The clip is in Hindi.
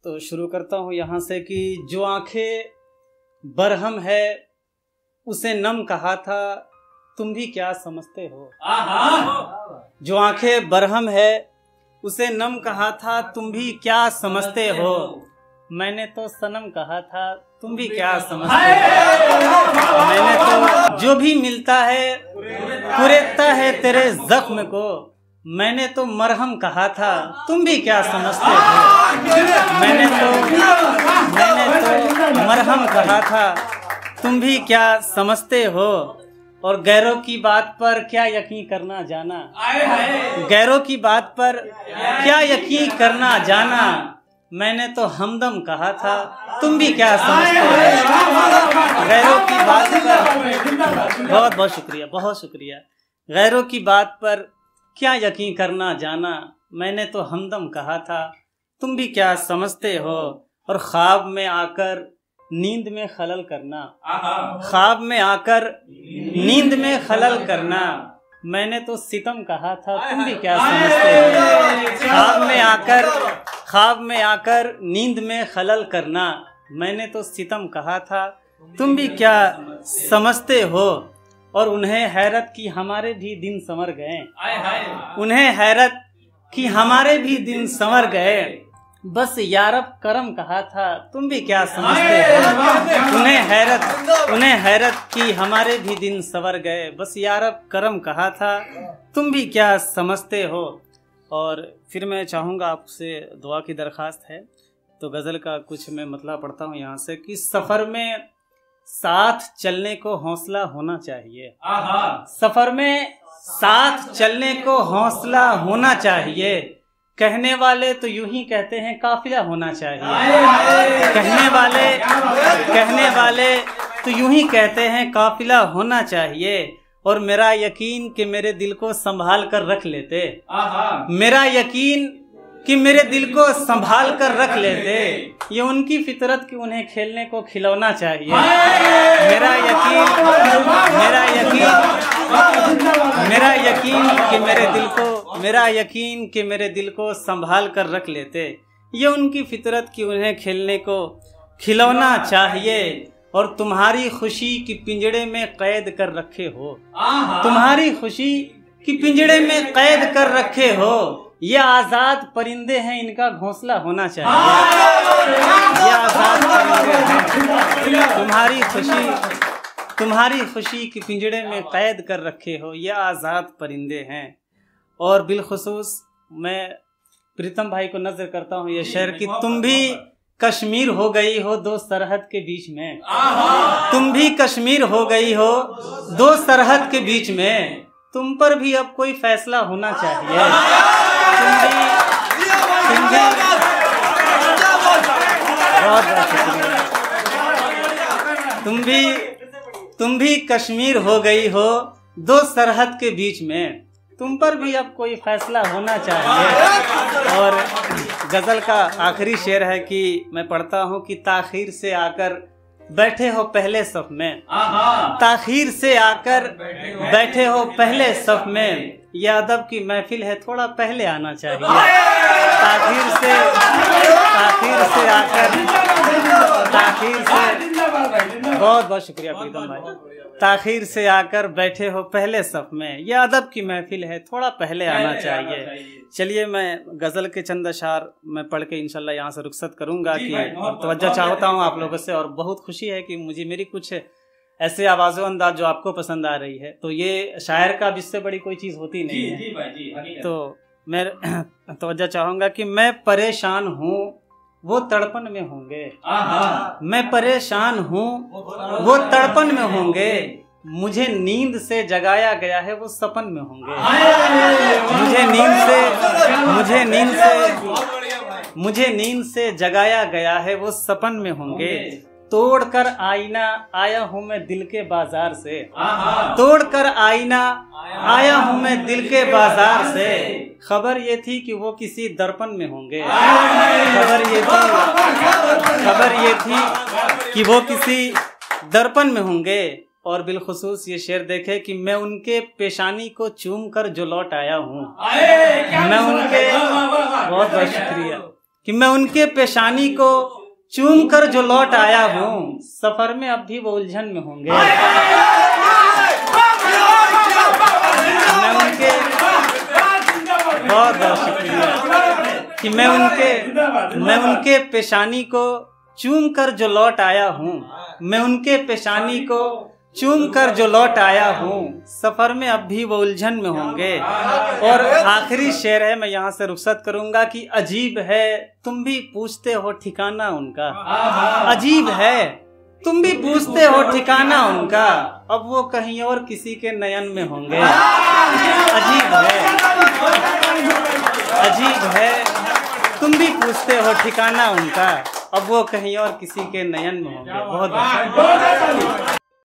तो शुरू करता हूँ यहाँ से कि जो आंखें बरहम है उसे नम कहा था, तुम भी क्या समझते हो। जो आंखें बरहम है उसे नम कहा था, तुम भी क्या समझते हो। मैंने तो सनम कहा था, तुम भी क्या समझते हो। मैंने तो जो भी मिलता है कुरेदता है तेरे जख्म को। मैंने तो मरहम कहा था, तुम भी क्या समझते हो। मैंने तो मरहम कहा था, तुम भी क्या समझते हो। और गैरों की बात पर क्या यकीन करना जाना। गैरों की बात पर क्या यकीन करना जाना। मैंने तो हमदम कहा था, तुम भी क्या समझते हो। गैरों की बात पर बहुत बहुत शुक्रिया, बहुत शुक्रिया। गैरों की बात पर क्या यकीन करना जाना। मैंने तो हमदम कहा था, तुम भी क्या समझते हो। और ख्वाब में आकर नींद में खलल करना। ख्वाब में आकर नींद में खलल करना। मैंने तो सितम कहा था, तुम भी क्या समझते हो। ख्वाब में आकर नींद में खलल करना। मैंने तो सितम कहा था, तुम भी क्या समझते हो। और उन्हें हैरत की हमारे भी दिन संवर गए। उन्हें हैरत कि हमारे भी दिन संवर गए। बस यारब करम कहा था, तुम भी क्या समझते हो। उन्हें हैरत कि हमारे भी दिन संवर गए। बस यारब करम कहा था, तुम भी क्या समझते हो। और फिर मैं चाहूँगा आपसे दुआ की दरख्वास्त है, तो गज़ल का कुछ मैं मतलब पढ़ता हूँ यहाँ से कि सफ़र में साथ चलने को हौसला होना चाहिए। सफ़र में साथ चलने को हौसला होना चाहिए। कहने वाले तो यूं ही कहते हैं काफिला होना चाहिए। कहने वाले तो यूं ही कहते हैं काफिला होना चाहिए। और मेरा यकीन कि मेरे दिल को संभाल कर रख लेते। मेरा यकीन कि मेरे दिल को संभाल कर रख लेते। ये उनकी फितरत कि उन्हें खेलने को खिलौना चाहिए। मेरा यकीन कि मेरे दिल को संभाल कर रख लेते। ये उनकी फितरत कि उन्हें खेलने को खिलौना चाहिए। और तुम्हारी खुशी की पिंजड़े में कैद कर रखे हो। तुम्हारी खुशी की पिंजड़े में कैद कर रखे हो। ये आज़ाद परिंदे हैं, इनका घोंसला होना चाहिए। ये आज़ाद परिंदे हैं, तुम्हारी खुशी की पिंजड़े में कैद कर रखे हो। ये आज़ाद परिंदे हैं। और बिलखुसूस मैं प्रीतम भाई को नजर करता हूँ ये शेर कि तुम भी कश्मीर हो गई हो दो सरहद के बीच में। तुम भी कश्मीर हो गई हो दो सरहद के बीच में। तुम पर भी अब कोई फैसला होना चाहिए। तुम भी कश्मीर हो गई हो दो सरहद के बीच में। तुम पर भी अब कोई फैसला होना चाहिए। और गज़ल का आखिरी शेर है कि मैं पढ़ता हूँ कि ताखीर से आकर बैठे हो पहले सफ में। ताखीर से आकर बैठे हो पहले सफ में। यह अदब की महफिल है, थोड़ा पहले आना चाहिए। बहुत बहुत शुक्रिया प्रीतम भाई। ताखीर से आकर बैठे हो पहले सफ में। यह अदब की महफिल है, थोड़ा पहले आना चाहिए। चलिए मैं गज़ल के चंद अशार मैं पढ़ के इंशाल्लाह यहाँ से रुखसत करूँगा कि तवज्जो चाहता हूँ आप लोगों से। और बहुत खुशी है कि मुझे मेरी कुछ ऐसे आवाज़ो अंदाज जो आपको पसंद आ रही है, तो ये शायर का इससे बड़ी कोई चीज़ होती नहीं है। तो मैं तवज्जो चाहूँगा कि मैं परेशान हूँ वो तड़पन में होंगे। मैं परेशान हूँ वो तड़पन में होंगे। मुझे नींद से जगाया गया है वो सपन में होंगे। मुझे नींद से जगाया गया है वो सपन में होंगे। तोड़कर आईना आया हूँ मैं दिल के बाजार से। तोड़कर आईना आया हूँ मैं दिल के बाजार से। खबर ये थी कि वो किसी दर्पण में होंगे। खबर ये थी कि वो किसी दर्पण में होंगे। और बिलखुसूस ये शेर देखे कि मैं उनके पेशानी को चूम कर जो लौट आया हूँ। मैं उनके बहुत बहुत शुक्रिया। कि मैं उनके पेशानी को चूम कर जो लौट आया हूँ, सफर में अब भी वो उलझन में होंगे। मैं उनके बहुत बहुत शुक्रिया कि मैं उनके पेशानी को चूम कर जो लौट आया हूँ, मैं उनके पेशानी को चूम कर जो लौट आया हूँ, सफर में अब भी वो उलझन में होंगे। और आखिरी शेर है, मैं यहाँ से रुखसत करूंगा कि अजीब है तुम भी पूछते हो ठिकाना उनका, अजीब है तुम भी पूछते हो ठिकाना उनका, अब वो कहीं और किसी के नयन में होंगे। अजीब है तुम भी पूछते हो ठिकाना उनका, अब वो कहीं और किसी के नयन में होंगे। बहुत